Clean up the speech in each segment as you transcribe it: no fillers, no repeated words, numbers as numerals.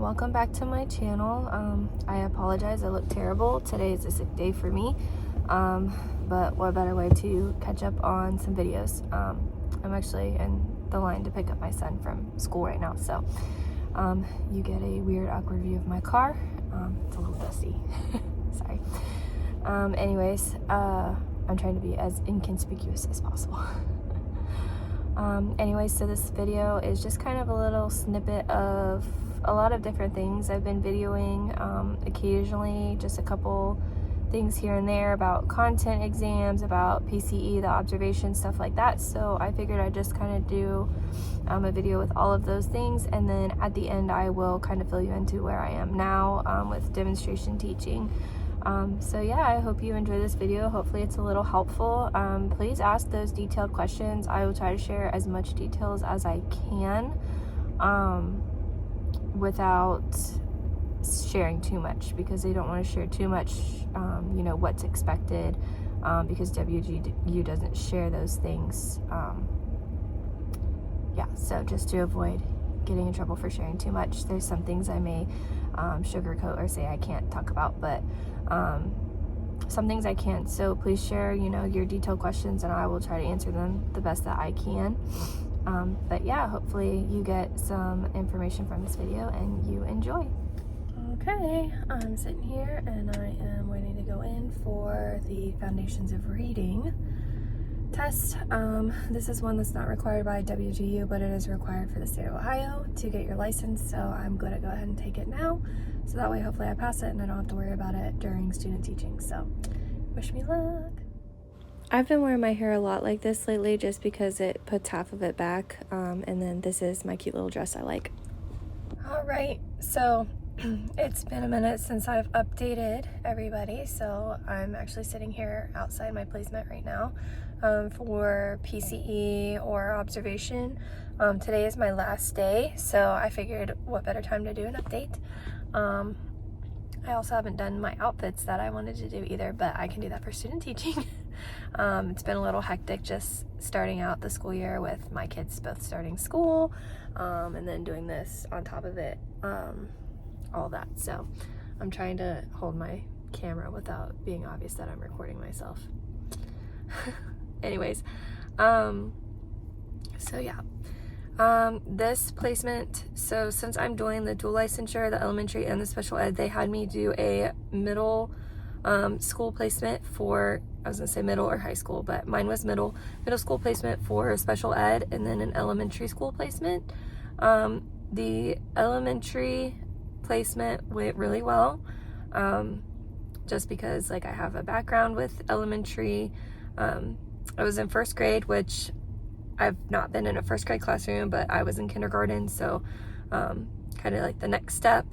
welcome back to my channel. I apologize, I look terrible. Today is a sick day for me, but what better way to catch up on some videos. I'm actually in the line to pick up my son from school right now, so you get a weird, awkward view of my car. It's a little dusty. Sorry. Anyways, I'm trying to be as inconspicuous as possible. Anyways, so this video is just kind of a little snippet of a lot of different things I've been videoing, occasionally just a couple things here and there about content exams, about PCE, the observation, stuff like that. So I figured I'd just kind of do a video with all of those things, and then at the end I will kind of fill you into where I am now with demonstration teaching. So yeah, I hope you enjoy this video. Hopefully it's a little helpful. Please ask those detailed questions. I will try to share as much details as I can without sharing too much, because they don't want to share too much, you know, what's expected, because WGU doesn't share those things. Yeah, so just to avoid getting in trouble for sharing too much, there's some things I may sugarcoat or say I can't talk about, but some things I can. So please share, you know, your detailed questions, and I will try to answer them the best that I can. But yeah, hopefully you get some information from this video and you enjoy. Okay, I'm sitting here and I am waiting to go in for the Foundations of Reading test. This is one that's not required by WGU, but it is required for the state of Ohio to get your license, so I'm going to go ahead and take it now, so that way hopefully I pass it and I don't have to worry about it during student teaching. So wish me luck. I've been wearing my hair a lot like this lately just because it puts half of it back, and then this is my cute little dress I like. Alright, so it's been a minute since I've updated everybody, so I'm actually sitting here outside my placement right now for PCE or observation. Today is my last day, so I figured what better time to do an update. I also haven't done my outfits that I wanted to do either, but I can do that for student teaching. It's been a little hectic just starting out the school year with my kids both starting school, and then doing this on top of it, all that. So I'm trying to hold my camera without being obvious that I'm recording myself. Anyways, so yeah. This placement, so since I'm doing the dual licensure, the elementary and the special ed, they had me do a middle school placement for, I was gonna say middle or high school, but mine was middle school placement for special ed, and then an elementary school placement. The elementary placement went really well, just because like I have a background with elementary. I was in first grade, which I've not been in a first grade classroom, but I was in kindergarten, so kind of like the next step.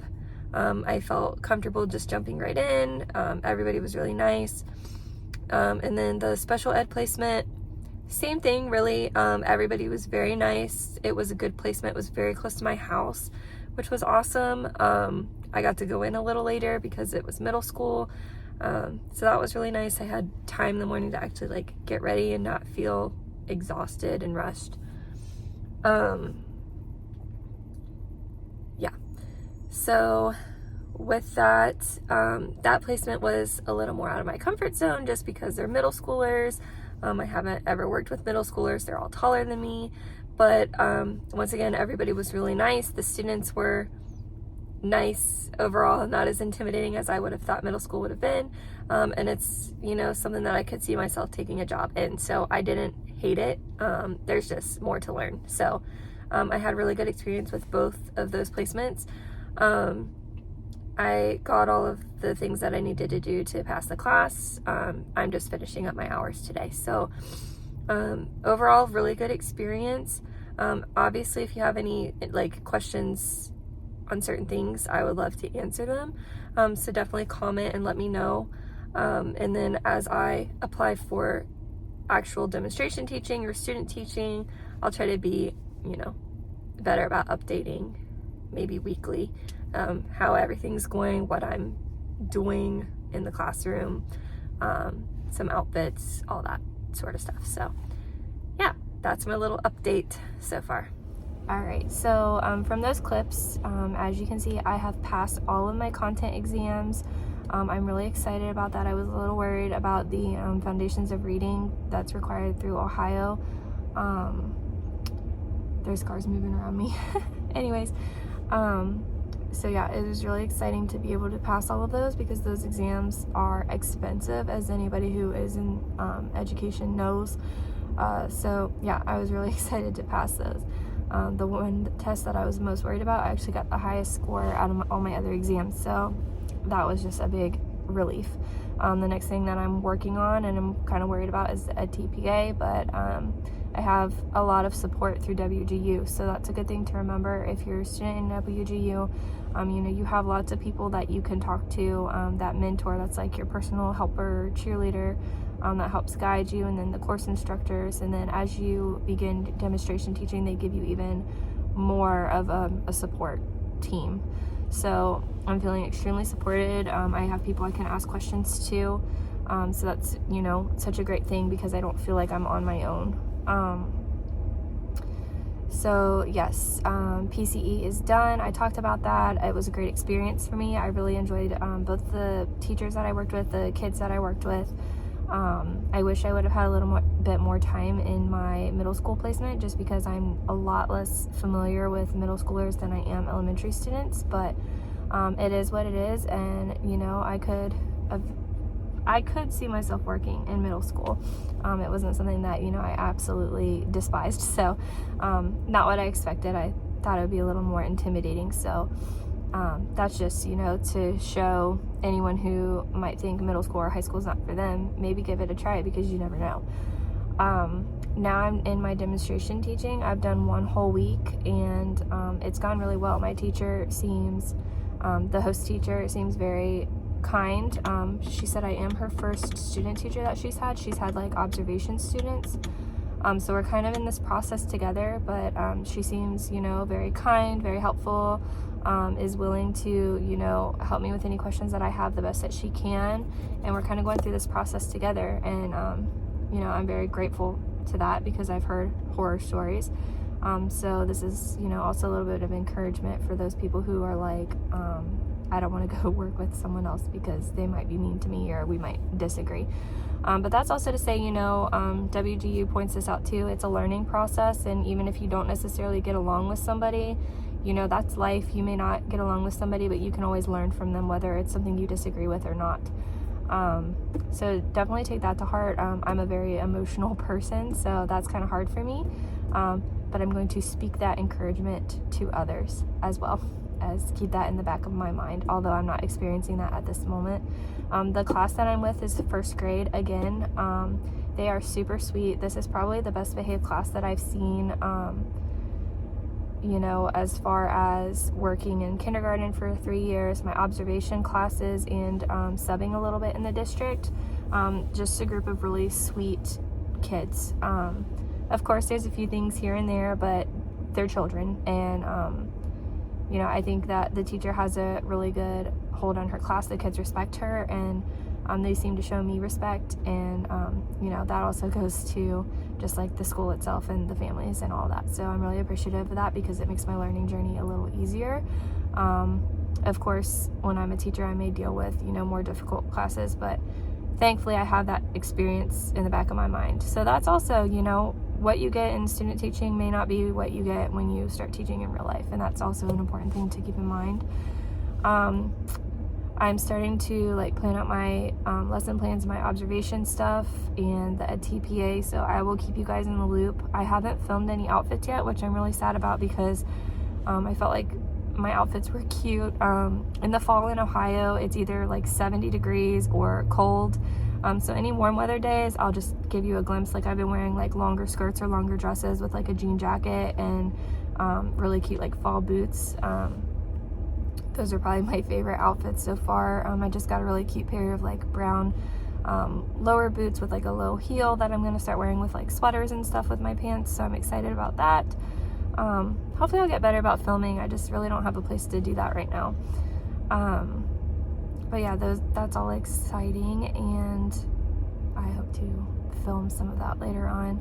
I felt comfortable just jumping right in. Everybody was really nice. And then the special ed placement, same thing really. Everybody was very nice. It was a good placement. It was very close to my house, which was awesome. I got to go in a little later because it was middle school. So that was really nice. I had time in the morning to actually like get ready and not feel exhausted and rushed. Yeah, so with that, that placement was a little more out of my comfort zone just because they're middle schoolers. I haven't ever worked with middle schoolers. They're all taller than me, but once again, everybody was really nice. The students were nice overall, not as intimidating as I would have thought middle school would have been, and it's, you know, something that I could see myself taking a job in, so I didn't hate it. There's just more to learn. So I had really good experience with both of those placements. I got all of the things that I needed to do to pass the class. I'm just finishing up my hours today. So overall, really good experience. Obviously, if you have any like questions on certain things, I would love to answer them. So definitely comment and let me know. And then as I apply for actual demonstration teaching or student teaching, I'll try to be, you know, better about updating maybe weekly, how everything's going, what I'm doing in the classroom, some outfits, all that sort of stuff. So yeah, that's my little update so far. Alright, so from those clips, as you can see, I have passed all of my content exams. I'm really excited about that. I was a little worried about the Foundations of Reading that's required through Ohio. There's cars moving around me. Anyways, so yeah, it was really exciting to be able to pass all of those because those exams are expensive, as anybody who is in education knows. So yeah, I was really excited to pass those. The one test that I was most worried about, I actually got the highest score out of all my other exams, so that was just a big relief. The next thing that I'm working on and I'm kind of worried about is the TPA, but I have a lot of support through WGU, so that's a good thing to remember. If you're a student in WGU, you know, you have lots of people that you can talk to, that mentor that's like your personal helper, cheerleader, that helps guide you, and then the course instructors, and then as you begin demonstration teaching, they give you even more of a support team. So I'm feeling extremely supported. I have people I can ask questions to, so that's, you know, such a great thing because I don't feel like I'm on my own. So yes, PCE is done. I talked about that. It was a great experience for me. I really enjoyed both the teachers that I worked with, the kids that I worked with. I wish I would have had a little bit more time in my middle school placement just because I'm a lot less familiar with middle schoolers than I am elementary students, but it is what it is, and you know, I could see myself working in middle school. It wasn't something that, you know, I absolutely despised, so not what I expected. I thought it would be a little more intimidating, so that's just, you know, to show anyone who might think middle school or high school is not for them, maybe give it a try because you never know. Now I'm in my demonstration teaching. I've done one whole week and it's gone really well. My teacher seems, the host teacher seems very kind. She said I am her first student teacher that she's had. She's had like observation students. So we're kind of in this process together, but she seems, you know, very kind, very helpful, is willing to, you know, help me with any questions that I have the best that she can, and we're kind of going through this process together, and you know, I'm very grateful to that because I've heard horror stories. So this is, you know, also a little bit of encouragement for those people who are like, I don't want to go work with someone else because they might be mean to me or we might disagree. But that's also to say, you know, WGU points this out too. It's a learning process, and even if you don't necessarily get along with somebody, you know, that's life. You may not get along with somebody, but you can always learn from them, whether it's something you disagree with or not. So definitely take that to heart. I'm a very emotional person, so that's kind of hard for me. But I'm going to speak that encouragement to others as well, as keep that in the back of my mind, although I'm not experiencing that at this moment. The class that I'm with is first grade again. They are super sweet. This is probably the best behaved class that I've seen, you know, as far as working in kindergarten for 3 years, my observation classes, and subbing a little bit in the district. Just a group of really sweet kids. Of course, there's a few things here and there, but they're children, and you know, I think that the teacher has a really good hold on her class. The kids respect her, and they seem to show me respect, and you know, that also goes to just like the school itself and the families and all that. So I'm really appreciative of that because it makes my learning journey a little easier. Of course, when I'm a teacher, I may deal with, you know, more difficult classes, but thankfully I have that experience in the back of my mind. So that's also, you know, what you get in student teaching may not be what you get when you start teaching in real life, and that's also an important thing to keep in mind. I'm starting to like plan out my lesson plans, my observation stuff, and the TPA, so I will keep you guys in the loop. I haven't filmed any outfits yet, which I'm really sad about because I felt like my outfits were cute. In the fall in Ohio, it's either like 70 degrees or cold. So any warm weather days, I'll just give you a glimpse. Like I've been wearing like longer skirts or longer dresses with like a jean jacket and really cute like fall boots. Those are probably my favorite outfits so far. I just got a really cute pair of like brown lower boots with like a low heel that I'm gonna start wearing with like sweaters and stuff with my pants, so I'm excited about that. Hopefully I'll get better about filming. I just really don't have a place to do that right now. But yeah, that's all exciting, and I hope to film some of that later on.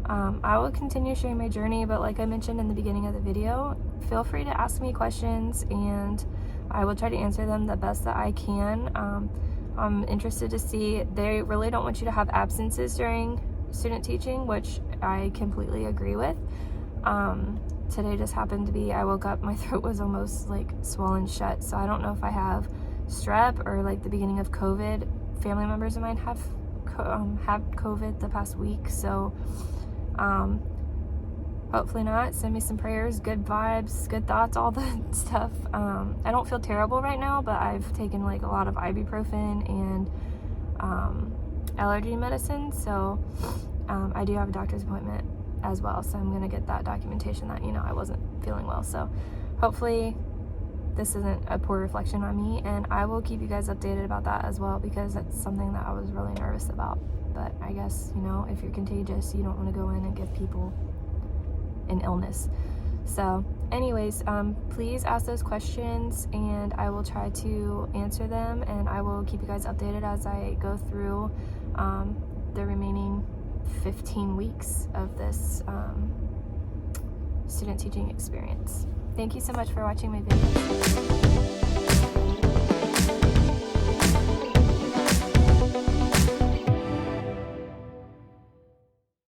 I will continue sharing my journey, but like I mentioned in the beginning of the video, feel free to ask me questions and I will try to answer them the best that I can. I'm interested to see, they really don't want you to have absences during student teaching, which I completely agree with. Today just happened to be, I woke up, my throat was almost like swollen shut, so I don't know if I have strep or like the beginning of COVID. Family members of mine have COVID the past week, so hopefully not. Send me some prayers, good vibes, good thoughts, all that stuff. I don't feel terrible right now, but I've taken like a lot of ibuprofen and allergy medicine, so I do have a doctor's appointment as well, so I'm gonna get that documentation that, you know, I wasn't feeling well. So hopefully this isn't a poor reflection on me, and I will keep you guys updated about that as well, because that's something that I was really nervous about. But I guess, you know, if you're contagious, you don't want to go in and give people an illness. So anyways, please ask those questions and I will try to answer them, and I will keep you guys updated as I go through the remaining 15 weeks of this student teaching experience. Thank you so much for watching my video.